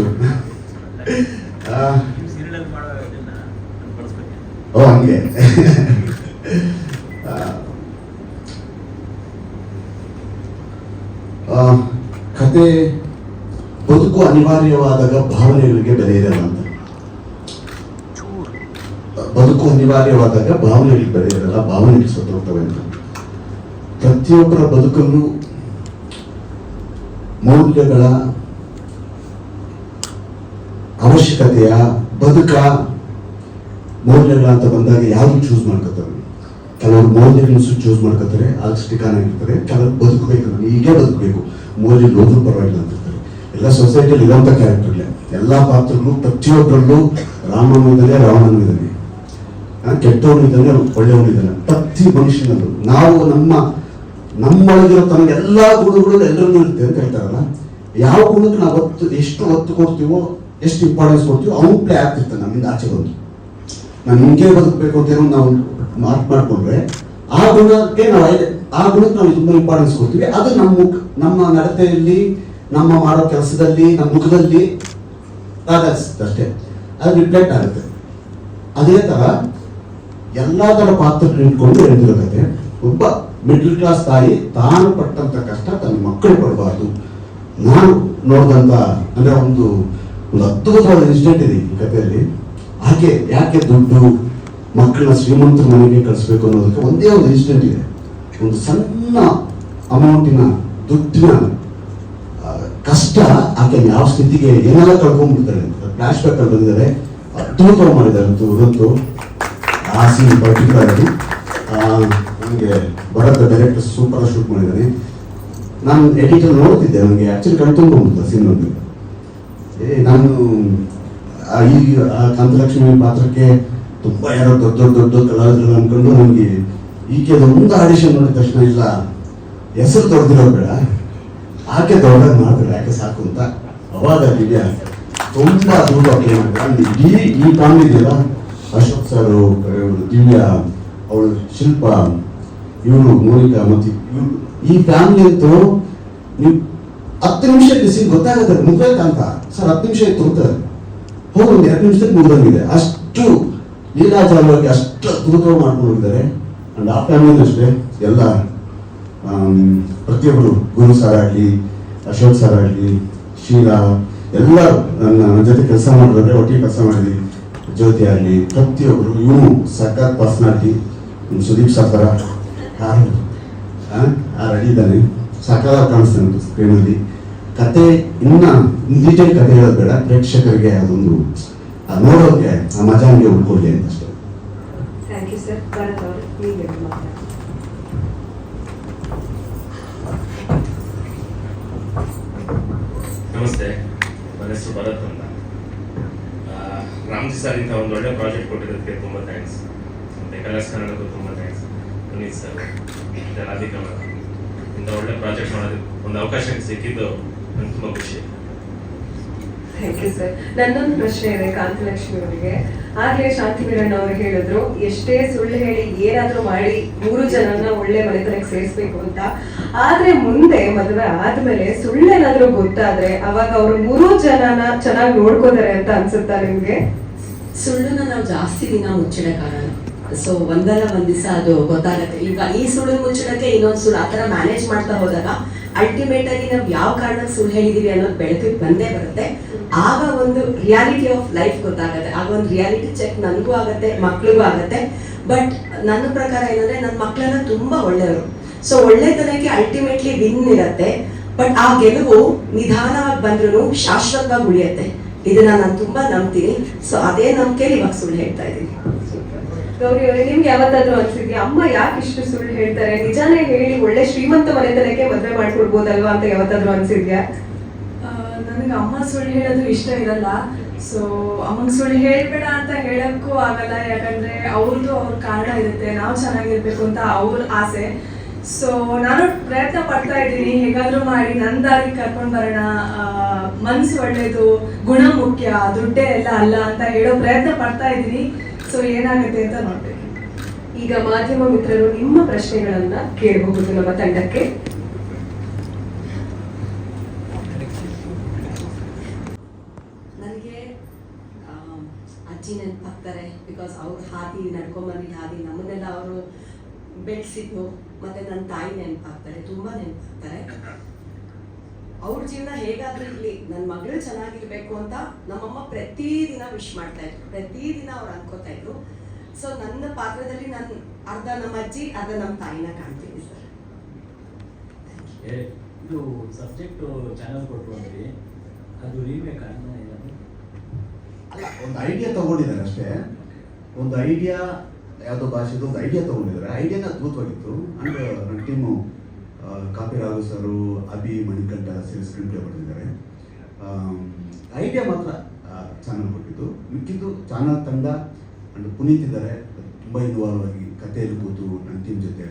ಓ ಹಂಗೆ. ಕತೆ ಬದುಕು ಅನಿವಾರ್ಯವಾದಾಗ ಭಾವನೆಗಳಿಗೆ ಬೆಲೆ ಇರಲ್ಲ ಅಂತ. ಬದುಕು ಅನಿವಾರ್ಯವಾದಾಗ ಭಾವನೆಗಳಿಗೆ ಬೆಲೆ ಇರಲ್ಲ, ಭಾವನೆಗಳು ಸತ್ತೋಗ್ತವೆ ಅಂತ. ಪ್ರತಿಯೊಬ್ಬರ ಬದುಕಲ್ಲೂ ಮೌಲ್ಯಗಳ ಅವಶ್ಯಕತೆಯ ಬದುಕ ಮೌಲ್ಯಗಳ ಅಂತ ಬಂದಾಗ ಯಾರು ಚೂಸ್ ಮಾಡ್ಕೋತಾರೆ? ಕೆಲವರು ಮೌಲ್ಯಗಳನ್ನು ಚೂಸ್ ಮಾಡ್ಕೋತಾರೆ, ಅದು ಸ್ಟಿಕಾನ್ ಆಗಿರ್ತಾರೆ. ಕೆಲವರು ಬದುಕಬೇಕು, ಹೀಗೆ ಬದುಕಬೇಕು, ಮೌಲ್ಯ ಹೋದ್ರೂ ಪರವಾಗಿಲ್ಲ ಅಂತಿರ್ತಾರೆ. ಎಲ್ಲ ಸೊಸೈಟಿಯಲ್ಲಿ ಇರುವಂಥ ಕ್ಯಾರೆಕ್ಟರ್ಗಳೇ. ಎಲ್ಲ ಪಾತ್ರಗಳು ಪ್ರತಿಯೊಬ್ಬರಲ್ಲೂ ರಾಮನೂ ಇದ್ದಾನೆ, ರಾವಣನೂ ಇದ್ದಾನೆ, ಕೆಟ್ಟವನು ಇದ್ದಾನೆ, ಒಳ್ಳೆಯವನು ಇದ್ದಾನೆ. ಪ್ರತಿ ಮನುಷ್ಯನಲ್ಲೂ ನಾವು ನಮ್ಮೊಳಗಿರೋ ತನಗೆ ಎಲ್ಲ ಗುಣಗಳು ಎಲ್ಲರನ್ನೂ ಇರುತ್ತೆ ಅಂತ ಹೇಳ್ತಾರಲ್ಲ. ಯಾವ ಗುಣಕ್ಕೆ ನಾವು ಎಷ್ಟು ಒತ್ತು ಕೊಡ್ತೀವೋ, ಎಷ್ಟು ಇಂಪಾರ್ಟೆನ್ಸ್ ಕೊಡ್ತೀವೋ ಅವ್ನು ಪ್ಲೇ ಆಗ್ತಿರ್ತಾನೆ ನಮ್ಮಿಂದ ಆಚೆ ಬಂದು. ನಾನು ಹಿಂಗೆ ಬದುಕಬೇಕು ಅಂತ ಏನೋ ನಾವು ಮಾರ್ಕ್ ಮಾಡ್ಕೊಂಡ್ರೆ ಆ ಗುಣಕ್ಕೆ ನಾವು ತುಂಬ ಇಂಪಾರ್ಟೆನ್ಸ್ ಕೊಡ್ತೀವಿ. ಅದು ನಮ್ಮ ನಡತೆಯಲ್ಲಿ, ನಮ್ಮ ಮಾಡೋ ಕೆಲಸದಲ್ಲಿ, ನಮ್ಮ ಮುಖದಲ್ಲಿ ಅಷ್ಟೇ ಅದು ರಿಫ್ಲೆಕ್ಟ್ ಆಗುತ್ತೆ. ಅದೇ ಥರ ಎಲ್ಲ ಥರ ಪಾತ್ರಗಳು ಇಟ್ಕೊಂಡು ಹೇಳ್ತಿರೋ ಕತೆ. ಒಬ್ಬ ಮಿಡ್ಲ್ ಕ್ಲಾಸ್ ತಾಯಿ ತಾನು ಪಟ್ಟಂತ ಕಷ್ಟ ತನ್ನ ಮಕ್ಕಳು ಪಡಬಾರ್ದು. ನಾನು ನೋಡಿದಂಥ ಅಂದರೆ ಒಂದು ಅದ್ಭುತವಾದ ಇನ್ಸಿಡೆಂಟ್ ಇದೆ ಈ ಕಥೆಯಲ್ಲಿ. ಯಾಕೆ ದುಡ್ಡು ಮಕ್ಕಳನ್ನ ಶ್ರೀಮಂತರ ಮನೆಗೆ ಕಳಿಸ್ಬೇಕು ಅನ್ನೋದಕ್ಕೆ ಒಂದೇ ಒಂದು ಇನ್ಸಿಡೆಂಟ್ ಇದೆ. ಒಂದು ಸಣ್ಣ ಅಮೌಂಟಿನ ದುಡ್ಡಿನ ಕಷ್ಟ ಆಕೆ ಯಾವ ಸ್ಥಿತಿಗೆ ಏನೆಲ್ಲ ಕಳ್ಕೊಂಡ್ಬಿಡ್ತಾರೆ ಅಂತ ಫ್ಲಾಶ್ ಬ್ಯಾಕ್ ಅಲ್ಲಿ ಬಂದಿದ್ದಾರೆ. ಅದ್ಭುತವಾಗಿ ಮಾಡಿದ್ದಾರೆ ಅಂತೂ ಆ ಸೀನ್ ಪರ್ಟಿಕ್ಯುಲರ್ ಆಗಿ ನನಗೆ ಭರತ್ ಡೈರೆಕ್ಟರ್ ಸೂಪರ್ ಶೂಟ್ ಮಾಡಿದ್ದಾನೆ. ನಾನು ಎಡಿಟರ್ ನೋಡ್ತಿದ್ದೆ, ನನಗೆ ಆಕ್ಚುಲಿ ಕಣ್ತುಂಬಿಡ್ತು ಸೀನ್ ನೋಡಿ. ನಾನು ಈ ಕಾಂತಲಕ್ಷ್ಮಿ ಪಾತ್ರಕ್ಕೆ ತುಂಬ ಯಾರೋ ದೊಡ್ಡ ಕಲಾವಿದರು ಅಂದ್ಕೊಂಡು ನನಗೆ ಈಕೆ ಒಂದು ಆಡಿಷನ್ ನೋಡಿದ ತಕ್ಷಣ ಇಲ್ಲ ಹೆಸರು ದೊಡ್ಡದಿರೋ ಬೇಡ, ಆಕೆ ದೊಡ್ಡದಾಗಿ ಮಾಡ್ತಾರೆ, ಯಾಕೆ ಸಾಕು ಅಂತ. ಅವಾಗ ದಿವ್ಯಾ ತುಂಬ ದೂರ ಅಪ್ಲೈ ಮಾಡಿದ್ದಾರೆ. ಈ ಕಾಮಿಡಿ ಇದೆಯಲ್ಲ, ಅಶೋಕ್ ಸರ್, ದಿವ್ಯಾ, ಅವಳು ಶಿಲ್ಪ, ಇವಳು ಮೋನಿಕಾ, ಮತ್ತು ಈ ಫ್ಯಾಮಿಲಿ ಅಂತೂ ನೀವು 10 ನಿಮಿಷ ಸೀನ್ ಗೊತ್ತಾಗುತ್ತೆ ಮುಗ್ದೋಯ್ತ ಅಂತ. ಸರ್ 10 ನಿಮಿಷ ಇತ್ತು ಅಂತಾರೆ, ಹೌದು ಒಂದು 2 ನಿಮಿಷಕ್ಕೆ ಮುಗ್ದಂಗಿದೆ. ಅಷ್ಟು ಲೀಲಾಜಾಲವಾಗಿ ಅಷ್ಟು ಅದ್ಭುತವಾಗಿ ಮಾಡ್ಕೊಂಡು ಹೋಗಿದ್ದಾರೆ. ಅಂಡ್ ಆ ಫ್ಯಾಮಿಲಿ ಅಷ್ಟೇ ಎಲ್ಲ ಪ್ರತಿಯೊಬ್ಬರು, ಗುರು ಸರ್ ಆಗಲಿ, ಅಶೋಕ್ ಸರ್ ಆಗಲಿ, ಶೀಲಾ, ಎಲ್ಲ ನನ್ನ ಜೊತೆ ಕೆಲಸ ಮಾಡಿದ್ರೆ, ಒಟ್ಟಿಗೆ ಕೆಲಸ ಮಾಡಿದ್ವಿ. ಜ್ಯೋತಿ ಆಗಲಿ, ಪ್ರತಿಯೊಬ್ಬರು, ಇವನು ಸಖತ್ ಪರ್ಸನಾಲಿಟಿ. ಸುದೀಪ್ ಸರ್ ಥರ ರೆಡಿ ಇದ್ದಾನೆ, ಸಖತ್ ಕಾಣಿಸ್ತಾನೆ ಸ್ಕ್ರೀನಲ್ಲಿ. ಕತೆ ಇನ್ನ ಡೀಟೇಲ್ ಕತೆ ಹೇಳೋದು ಬೇಡ, ಪ್ರೇಕ್ಷಕರಿಗೆ ಅದೊಂದು ನೋಡೋಕೆ ಆ ಮಜಾ ಹಂಗೆ ಉಳ್ಕೊಳ್ಳಿ ಅಂತ ಅಷ್ಟೇ. Thank you sir. ಭರತ್ ಅವರು, ನೀವು ಮಾತಾಡಿ. ನಮಸ್ತೆ, ನನ್ನ ಹೆಸರು ಭರತ್ ಅಂತ. ರಾಮ್ಜಿ ಸರ್ ಇಂಥ ಒಂದು ಒಳ್ಳೆ ಪ್ರಾಜೆಕ್ಟ್ ಕೊಟ್ಟಿದ್ದಕ್ಕೆ ತುಂಬ ಥ್ಯಾಂಕ್ಸ್. ಮತ್ತು ಕಲರ್ಸ್ ಕನ್ನಡಕ್ಕೂ ತುಂಬ thanks. Puneeth sir, Radhika madam, ಇಂಥ ಒಳ್ಳೆ ಪ್ರಾಜೆಕ್ಟ್ ಮಾಡೋದಕ್ಕೆ ಒಂದು ಅವಕಾಶ ಸಿಕ್ಕಿದ್ದು ನನಗೆ ತುಂಬ ಖುಷಿ. Thank you sir. ನನ್ನೊಂದು ಪ್ರಶ್ನೆ ಇದೆ ಕಾಂತಲಕ್ಷ್ಮಿ ಅವರಿಗೆ. ಆಗ್ಲೇ ಶಾಂತಿ ವೀರಣ್ಣ ಅವರು ಹೇಳಿದ್ರು, ಎಷ್ಟೇ ಸುಳ್ಳು ಹೇಳಿ ಏನಾದ್ರೂ ಮಾಡಿ 3 ಜನನ ಒಳ್ಳೆ ಮನೆತನಕ್ಕೆ ಸೇರಿಸ್ಬೇಕು ಅಂತ. ಆದ್ರೆ ಮುಂದೆ ಮದುವೆ ಆದ್ಮೇಲೆ ಸುಳ್ಳೇನಾದ್ರೂ ಗೊತ್ತಾದ್ರೆ ಅವಾಗ ಅವ್ರು 3 ಜನನ ಚೆನ್ನಾಗಿ ನೋಡ್ಕೋತಾರೆ ಅಂತ ಅನ್ಸುತ್ತಾ ನಿಮ್ಗೆ? ಸುಳ್ಳನ್ನ ನಾವು ಜಾಸ್ತಿ ದಿನ ಮುಚ್ಚಿಡಕ್ಕಾಗಲ್ಲ. ಸೊ ಒಂದಲ್ಲ ಒಂದ್ ದಿವಸ ಅದು ಗೊತ್ತಾಗತ್ತೆ. ಈಗ ಈ ಸುಳ್ಳು ಮುಚ್ಚಿಡಕ್ಕೆ ಇನ್ನೊಂದು ಸುಳ್ಳು ಆ ಥರ ಮ್ಯಾನೇಜ್ ಮಾಡ್ತಾ ಹೋದಾಗ ಅಲ್ಟಿಮೇಟ್ ಆಗಿ ನಾವು ಯಾವ ಕಾರಣಕ್ಕೆ ಸುಳ್ಳು ಹೇಳಿದೀವಿ ಅನ್ನೋದು ಬೆಳಕಿಗೆ ಬಂದೇ ಬರುತ್ತೆ. ಆಗ ಒಂದು ರಿಯಾಲಿಟಿ ಆಫ್ ಲೈಫ್ ಗೊತ್ತಾಗತ್ತೆ. ಆಗ ಒಂದು ರಿಯಾಲಿಟಿ ಚೆಕ್ ನನಗೂ ಆಗತ್ತೆ, ಮಕ್ಳಿಗೂ ಆಗತ್ತೆ. ಬಟ್ ನನ್ನ ಪ್ರಕಾರ ಏನಂದ್ರೆ ನನ್ನ ಮಕ್ಕಳೆಲ್ಲ ತುಂಬಾ ಒಳ್ಳೆಯವರು. ಸೊ ಒಳ್ಳೆತನಕ್ಕೆ ಅಲ್ಟಿಮೇಟ್ಲಿ ವಿನ್ ಇರತ್ತೆ, ಬಟ್ ಆ ಗೆಲುವು ನಿಧಾನವಾಗಿ ಬಂದ್ರೂ ಶಾಶ್ವತವಾಗಿ ಉಳಿಯತ್ತೆ. ಇದನ್ನ ನಾನು ತುಂಬಾ ನಂಬ್ತೀನಿ. ಸೊ ಅದೇ ನಂಬಿಕೆಯಲ್ಲಿ ಇವಾಗ ಸುಳ್ಳು ಹೇಳ್ತಾ ಇದ್ದೀನಿ. ಗೌರಿ ಅವರೇ, ನಿಮ್ಗೆ ಯಾವತ್ತಾದ್ರೂ ಅನ್ಸಿದ್ಯಾ ಅಮ್ಮ ಯಾಕೆ ಇಷ್ಟು ಸುಳ್ಳು ಹೇಳ್ತಾರೆ, ನಿಜಾನೇ ಹೇಳಿ ಒಳ್ಳೆ ಶ್ರೀಮಂತ ಮನೆತನಕ್ಕೆ ಮದುವೆ ಮಾಡ್ಕೊಡ್ಬೋದಲ್ವಾ ಅಂತ ಯಾವತ್ತಾದ್ರೂ ಅನ್ಸಿದ್ಯಾ? ನನಗೆ ಅಮ್ಮ ಸುಳ್ಳು ಹೇಳೋದು ಇಷ್ಟ ಇರಲ್ಲ. ಸೊ ಅಮ್ಮಂಗೆ ಸುಳ್ಳು ಹೇಳ್ಬೇಡ ಅಂತ ಹೇಳಕ್ಕೂ ಆಗಲ್ಲ, ಯಾಕಂದ್ರೆ ಅವ್ರದ್ದು ಅವ್ರ ಕಾರಣ ಇರುತ್ತೆ, ನಾವು ಚೆನ್ನಾಗಿರ್ಬೇಕು ಅಂತ ಅವ್ರ ಆಸೆ. ಸೊ ನಾನು ಪ್ರಯತ್ನ ಪಡ್ತಾ ಇದ್ದೀನಿ, ಹೇಗಾದ್ರೂ ಮಾಡಿ ನನ್ನ ದಾರಿ ಕರ್ಕೊಂಡು ಬರೋಣ, ಮನ್ಸು ಒಳ್ಳೇದು, ಗುಣ ಮುಖ್ಯ, ದುಡ್ಡೇ ಎಲ್ಲ ಅಲ್ಲ ಅಂತ ಹೇಳೋ ಪ್ರಯತ್ನ ಪಡ್ತಾ ಇದ್ದೀನಿ. ಸೊ ಏನಾಗುತ್ತೆ ಅಂತ ನೋಡ್ಬೇಕು. ಈಗ ಮಾಧ್ಯಮ ಮಿತ್ರರು ನಿಮ್ಮ ಪ್ರಶ್ನೆಗಳನ್ನ ಕೇಳಬಹುದು ನಮ್ಮ ತಂಡಕ್ಕೆ. ನನಗೆ ಅಜ್ಜಿ ನೆನಪಾಗ್ತಾರೆ. ಬಿಕಾಸ್ ಅವ್ರ ಹಾದಿ ನಡ್ಕೊಂಬಂದಿದ್ದ ಹಾದಿ ನಮ್ಮನ್ನೆಲ್ಲ ಅವರು ಬೆಳೆಸಿದ್ದು. ಮತ್ತೆ ನನ್ನ ತಾಯಿ ನೆನಪಾಗ್ತಾರೆ, ತುಂಬ ನೆನಪಾಗ್ತಾರೆ. ಅವ್ರ ಜೀವನ ಹೇಗಾದ್ರೂ ಇರಲಿ, ನನ್ನ ಮಗಳು ಚೆನ್ನಾಗಿರ್ಬೇಕು ಅಂತ ನಮ್ಮಮ್ಮ ಪ್ರತಿದಿನ ವಿಶ್ ಮಾಡ್ತಾ ಇದ್ರು, ಪ್ರತಿದಿನ ಅವ್ರು ಅನ್ಕೋತಾ ಇದ್ರು. ಸೊ ನನ್ನ ಪಾತ್ರದಲ್ಲಿ ನಾನು ಅರ್ಧ ನಮ್ಮ ಅಜ್ಜಿ ಅರ್ಧ ನಮ್ಮ ತಾಯಿನ ಕಾಣ್ತೀನಿ ಸರ್. ಇದು ಸಬ್ಜೆಕ್ಟ್ ಚಾನಲ್ ಕೊಟ್ಟರು ಅಂದ್ರೆ ಅದು ರೀಮೇಕ್ ಅಲ್ಲ, ಒಂದು ಐಡಿಯಾ ತಗೊಂಡಿದ್ದಾರೆ ಅಷ್ಟೇ. ಒಂದು ಐಡಿಯಾ ಯಾವುದೋ ಭಾಷೆದು ಒಂದು ಐಡಿಯಾ ತಗೊಂಡಿದ್ದಾರೆ. ಐಡಿಯಾನ ಅದ್ಭುತವಾಗಿತ್ತು. ಅಂಡ್ ನನ್ನ ಟೀಮು ಕಾಪಿ ರಾಘು ಸರು, ಅಭಿ ಮಣಿಕಂಠ ಸೇರಿ ಸ್ಕ್ರೀನ್ ಪ್ಲೇ ಬರೆದಿದ್ದಾರೆ. ಐಡಿಯಾ ಮಾತ್ರ ಚಾನಲ್ ಕೊಟ್ಟಿದ್ದು, ಮಿಕ್ಕಿದ್ದು ಚಾನಲ್ ತಂಡ ಅಂಡ್ ಪುನೀತ್ ಇದ್ದಾರೆ, ತುಂಬ ಇನ್ವಾಲ್ವ್ ಆಗಿ ಕತೆ ಇರ್ಬೋದು ನನ್ನ ಟೀಮ್ ಜೊತೆ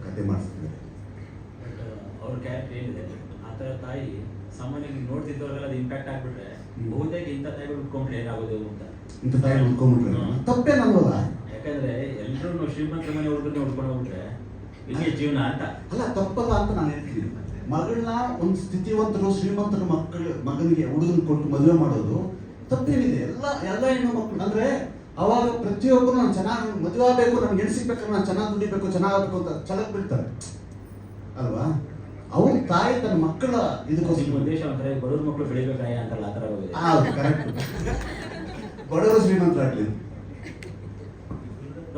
ಕತೆ ಮಾಡಿಸ್ತಿದ್ದಾರೆ. ಬಟ್ ಅವ್ರ ಕ್ಯಾರೆಕ್ಟರ್ ಏನಿದೆ ಆ ಥರ ತಾಯಿ ಸಾಮಾನ್ಯವಾಗಿ ನೋಡ್ತಿದ್ದವ್ರಿಗೆಲ್ಲ ಅದು ಇಂಪ್ಯಾಕ್ಟ್ ಆಗಿಬಿಟ್ರೆ ಬಹುತೇಕ ಇಂಥ ತಾಯಿಗಳು ಉಟ್ಕೊಂಡ್ರೆ ಏನಾಗೋದು ಅಂತ. ಇಂಥ ತಾಯಿ ಉಟ್ಕೊಂಡ್ಬಿಟ್ರೆ ತಪ್ಪೇನಲ್ವಲ್ಲ? ಯಾಕಂದ್ರೆ ಎಲ್ಲರೂ ಶ್ರೀಮಂತ ಮನೆ ಹುಡುಗರನ್ನ ಉಟ್ಕೊಂಡು ಹೋಗ್ಬಿಟ್ರೆ ಇಲ್ಲಿ ಜೀವನ ಅಂತ. ಅಲ್ಲ, ತಪ್ಪಲ್ಲ ಅಂತ ನಾನು ಹೇಳ್ತೀನಿ. ಮಗಳನ್ನ ಒಂದು ಸ್ಥಿತಿವಂತರು ಶ್ರೀಮಂತರ ಮಗನಿಗೆ ಹುಡುಗನ ಕೊಟ್ಟು ಮದುವೆ ಮಾಡೋದು ತಪ್ಪೇನಿದೆ? ಎಲ್ಲ ಹೆಣ್ಣು ಮಕ್ಕಳು ಅಂದ್ರೆ ಅವಾಗ ಪ್ರತಿಯೊಬ್ಬರು ನಾನು ಚೆನ್ನಾಗಿ ಮದುವೆ ಆಗಬೇಕು, ನನ್ಗೆ ಹೆಣ್ಣು ಸಿಗ್ಬೇಕು, ನಾನು ಚೆನ್ನಾಗಿ ದುಡಿಬೇಕು, ಚೆನ್ನಾಗಬೇಕು ಅಂತ ಛಲಕ್ ಬೀಳ್ತಾರೆ ಅಲ್ವಾ? ಅವ್ರ ತಾಯಿ ತನ್ನ ಮಕ್ಕಳ ಇದಕ್ಕೋಸ್ಕರ ಉದ್ದೇಶ ಅಂದ್ರೆ ಬಡವ್ರ ಮಕ್ಕಳು ಬೆಳಿಬೇಕಾಯ ಅಂತಲ್ಲ, ಆ ಥರ ಹೋಗಿದೆ. ಹೌದು, ಕರೆಕ್ಟ್. ಬಡವರು ಶ್ರೀಮಂತರಾಗ್ಲಿ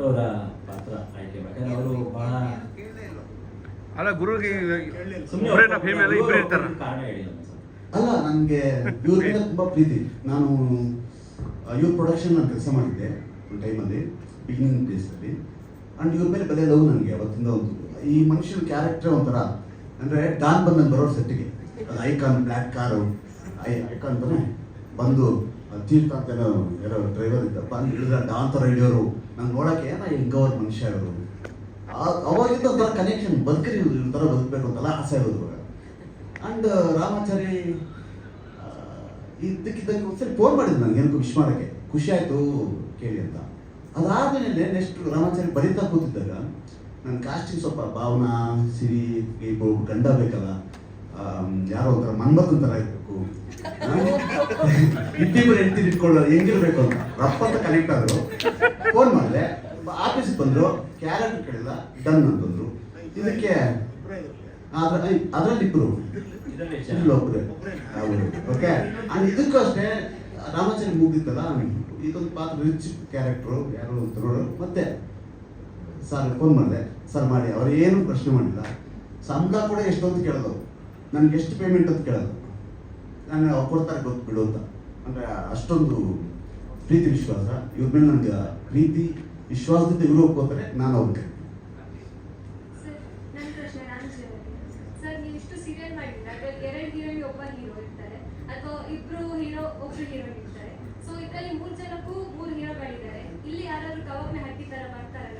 ಅವರ ಪಾತ್ರ ಆಯ್ಕೆ, ಯಾಕಂದ್ರೆ ಅವರು ಬಹಳ ಅಲ್ಲ ಗುರುಗೆ ಕಾರಣ ಹೇಳಿ. ಅಲ್ಲ, ನನಗೆ ಇವ್ರ ಮೇಲೆ ತುಂಬ ಪ್ರೀತಿ. ನಾನು ಇವ್ರ ಪ್ರೊಡಕ್ಷನ್ ನಾನು ಕೆಲಸ ಮಾಡಿದ್ದೆ ಒಂದು ಟೈಮಲ್ಲಿ, ಬಿಗಿನಿಂಗ್ ಪ್ಲೇಸಲ್ಲಿ. ಆ್ಯಂಡ್ ಇವ್ರ ಮೇಲೆ ಬೆಲೆ ಲವ್ ನನಗೆ ಅವತ್ತಿಂದ. ಒಂದು ಈ ಮನುಷ್ಯನ ಕ್ಯಾರೆಕ್ಟರ್ ಒಂಥರ ಅಂದರೆ ಡಾನ್ ಬಂದು ನಾನು ಬರೋರು ಸೆಟ್ಟಿಗೆ, ಅದು ಐಕಾನ್ ಬ್ಲ್ಯಾಕ್ ಕಾರು ಐಕಾನ್ ತಾನೆ ಬಂದು ತೀರ್ಥ ಅಂತ ಯಾರೋ ಡ್ರೈವರ್ ಇದ್ದ ಬಂದು ಇಳಿದ್ರೆ ಡಾನ್ ಥರ ಹಿಡಿಯೋರು. ನಂಗೆ ನೋಡೋಕ್ಕೆ ಹೆಂಗವ್ರ ಮನುಷ್ಯ ಅವರು. ಅವಾಗಿಂದ ಒಂಥರ ಕನೆಕ್ಷನ್, ಬದುಕರಿ ಇವ್ರ ಥರ ಬದುಕಬೇಕು ಅಂತೆಲ್ಲ ಆಸೆ ಆಗೋದು ಇವಾಗ. ಆ್ಯಂಡ್ ರಾಮಾಚಾರಿ ಇದ್ದಕ್ಕಿದ್ದಂಗೆ ಒಂದ್ಸರಿ ಫೋನ್ ಮಾಡಿದ್ರು ನನಗೆ, ಏನಕ್ಕೂ ವಿಶ್ ಮಾಡೋಕ್ಕೆ, ಖುಷಿ ಆಯಿತು ಕೇಳಿ ಅಂತ. ಅದಾದಮೇಲೆ ನೆಕ್ಸ್ಟ್ ರಾಮಾಚಾರಿ ಬರೀತಾ ಕೂತಿದ್ದಾಗ ನನ್ನ ಕಾಸ್ಟಿಂಗ್ ಸ್ವಲ್ಪ ಭಾವನಾ, ಸಿರಿ, ಗಂಡ ಬೇಕಲ್ಲ, ಯಾರೋ ಒಂಥರ ಮನ್ಮಕ್ಕನ ಥರ ಇರಬೇಕು, ಇಟ್ಟಿಬ್ಬರು ಹೆಂಡ್ತಿ ಇಟ್ಕೊಳ್ಳೋದು ಹೆಂಗಿರ್ಬೇಕು ಅಂತ ರಪ್ಪ ಅಂತ ಕನೆಕ್ಟ್ ಆದರು. ಫೋನ್ ಮಾಡಿದೆ, ಆಫೀಸ್ಗೆ ಬಂದರು, ಕ್ಯಾರೆಕ್ಟರ್ ಕೇಳಿಲ್ಲ, ಡನ್ ಅಂತಂದ್ರು. ಇದಕ್ಕೆ ಅದರಲ್ಲಿ ಇಬ್ಬರು ಒಬ್ಬರೇ. ಓಕೆ. ಆ್ಯಂಡ್ ಇದಕ್ಕೂ ಅಷ್ಟೇ ರಾಮಾಚಾರಿ ಮುಗಿದಿತ್ತಲ್ಲ, ಇದೊಂದು ಪಾತ್ರ ರಿಚ್ ಕ್ಯಾರೆಕ್ಟ್ರು, ಯಾರು ಅಂತ ಮತ್ತೆ ಸರ್ ಫೋನ್ ಮಾಡಿದೆ, ಸರ್ ಮಾಡಿ. ಅವ್ರು ಏನು ಪ್ರಶ್ನೆ ಮಾಡಿಲ್ಲ. ಸಂಬಳ ಕೂಡ ಎಷ್ಟು ಅಂತ ಕೇಳೋದು, ನನಗೆ ಎಷ್ಟು ಪೇಮೆಂಟ್ ಅಂತ ಕೇಳೋದು. ನಾನು ಅವ್ರು ಕೊಡ್ತಾರೆ ಗೊತ್ತು ಬಿಡು ಅಂತ. ಅಂದರೆ ಅಷ್ಟೊಂದು ಪ್ರೀತಿ ವಿಶ್ವಾಸ ಇವ್ರ ಮೇಲೆ. ನನಗೆ ಪ್ರೀತಿ ವಿಶ್ವಾಸದಿಂದ ಇವರು ಒಪ್ಕೋತಾರೆ, ನಾನು ಅವ್ರಿಗೆ. ಸರ್, ನೀವು ಇಷ್ಟು ಸೀರಿಯಲ್ ಮಾಡಿದ್ರೆ ಅದ್ರಲ್ಲಿ 2 ಹೀರೋಯಿನ್, ಒಬ್ಬ ಹೀರೋ ಇರ್ತಾರೆ, ಅಥವಾ 2 ಹೀರೋ, ಒಬ್ರು ಹೀರೋಯಿನ್ ಇರ್ತಾರೆ. ಸೊ ಇದರಲ್ಲಿ 3 ಜನಕ್ಕೂ 3 ಹೀರೋಗಳಿದ್ದಾರೆ. ಇಲ್ಲಿ ಯಾರಾದ್ರೂ ಕವರ್ನ ಹಟ್ಟಿ ತರ ಬರ್ತಾರಲ್ಲ?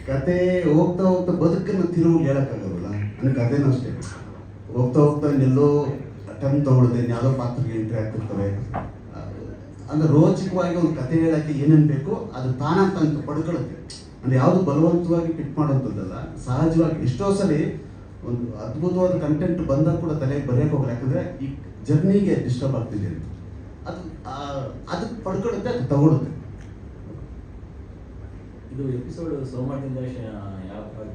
ಕತೆ ಹೋಗ್ತಾ ಹೋಗ್ತಾ ಬದುಕನ್ನು ತಿರುವು ಹೇಳಕ್ಕಾಗಲ್ಲ. ನನ್ನ ಕಥೆನೂ ಅಷ್ಟೇ, ಹೋಗ್ತಾ ಹೋಗ್ತಾ ಎಲ್ಲೋ ಟರ್ನ್ ತಗೊಳ್ಳುತ್ತೆ, ಯಾವುದೋ ಪಾತ್ರಕ್ಕೆ ಎಂಟ್ರಿ ಆಗ್ತಿರ್ತವೆ. ಅಂದ್ರೆ ರೋಚಕವಾಗಿ ಒಂದು ಕತೆ ಹೇಳಕ್ಕೆ ಏನೇನು ಬೇಕೋ ಅದು ತಾನಾಗ್ತಂತ ಪಡ್ಕೊಳ್ಳುತ್ತೆ. ಅಂದರೆ ಯಾವುದು ಬಲವಂತವಾಗಿ ಪಿಕ್ ಮಾಡೋಂಥದ್ದಲ್ಲ, ಸಹಜವಾಗಿ. ಎಷ್ಟೋ ಸಲ ಒಂದು ಅದ್ಭುತವಾದ ಕಂಟೆಂಟ್ ಬಂದಾಗ ಕೂಡ ತಲೆಗೆ ಬರೆಯೋಕೆ ಹೋಗಲ್ಲ, ಯಾಕಂದರೆ ಈ ಜರ್ನಿಗೆ ಡಿಸ್ಟರ್ಬ್ ಆಗ್ತಿದೆ ಅಂತ. ಅದಕ್ಕೆ ಪಡ್ಕೊಳ್ಳುತ್ತೆ, ಅದು ತಗೊಳುತ್ತೆ. ಇದು ಎಪಿಸೋಡ್ ಸೋಮವಾರದಿಂದ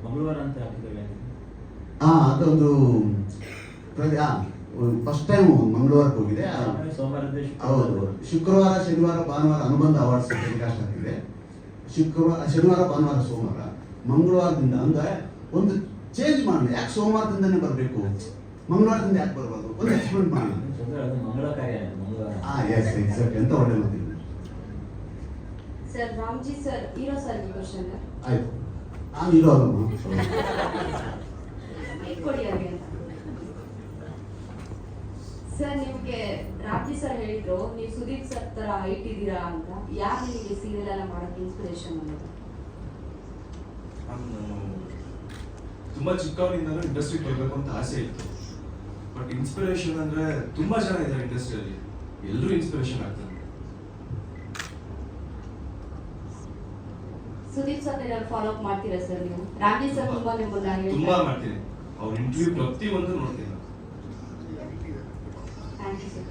ಮಂಗಳವಾರ ಅಂತ ಹಾಕಿದ್ರೆ ಅದೊಂದು ಫಸ್ಟ್ ಟೈಮ್ ಮಂಗಳವಾರಕ್ಕೆ ಹೋಗಿದೆ. ಆಮೇಲೆ ಸೋಮವಾರ ಹೌದು, ಶುಕ್ರವಾರ ಶನಿವಾರ ಭಾನುವಾರ ಅನುಬಂಧ ಅವಾರ್ಡ್ಸ್ ಟೆಲಿಕಾಸ್ಟ್ ಆಗ್ತಿದೆ. ಶನಿವಾರ ಭಾನುವಾರ ಸೋಮವಾರ, ಮಂಗಳವಾರದಿಂದ ಅಂದರೆ ಒಂದು ಚೇಂಜ್ ಮಾಡೋಣ. ಯಾಕೆ ಸೋಮವಾರದಿಂದನೇ ಬರಬೇಕು, ಮಂಗಳವಾರದಿಂದ ಯಾಕೆ ಬರಬಾರ್ದು, ಒಂದು ಎಕ್ಸ್ಪೆರಿಮೆಂಟ್ ಮಾಡೋಣ. ಮಂಗಳ ಕಾರ್ಯ ಮಂಗಳವಾರ. ಎಸ್ ಎಕ್ಸಾಕ್ಟ್, ಎಂತ ಒಳ್ಳೆ ಮಾತಿದೆ. Sir Ramji sir hero sir question ಆಯ್ತು, ನಾನು ಇರೋ ಅಲ್ಲಮ್ಮ. ಕೊಡಿ ಅವ್ರಿಗೆ ಅಂತ. ಸರ್ ನಿಮ್ಗೆ ರಾಮ್ಜಿ ಸರ್ ಹೇಳಿದ್ರು ನೀವು ಸುದೀಪ್ ಸರ್ ತರ ಹೈಟ್ ಇದ್ದೀರಾ ಅಂತ. ಯಾರು ನಿಮಗೆ ಸೀರಿಯಲ್ ಎಲ್ಲ ಮಾಡೋಕೆ ಇನ್ಸ್ಪಿರೇಷನ್ ಅನ್ನೋದು? ನಾನು ತುಂಬಾ ಚಿಕ್ಕವನಿಂದನೂ ಇಂಡಸ್ಟ್ರಿಗೆ ಬರಬೇಕು ಅಂತ ಆಸೆ ಇತ್ತು. ಬಟ್ ಇನ್ಸ್ಪಿರೇಷನ್ ಅಂದ್ರೆ ತುಂಬಾ ಜನ ಇದ್ದಾರೆ ಇಂಡಸ್ಟ್ರಿಯಲ್ಲಿ, ಎಲ್ಲರೂ ಇನ್ಸ್ಪಿರೇಷನ್ ಆಗ್ತಾರೆ. ಸುದೀಪ್ ಸರ್ ಫಾಲೋ ಅಪ್ ಮಾಡ್ತೀರಾ ಸರ್ ನೀವು? ರಾಮ್ಜಿ ಸರ್ ತುಂಬಾ ನಿಮ್ಮನ್ನ ತುಂಬಾ ಮಾಡ್ತೀನಿ, ಅವ್ರ ಇಂಟರ್ವ್ಯೂ ಪ್ರತಿ ಒಂದು ನೋಡ್ತೀನಿ. Thank you sir.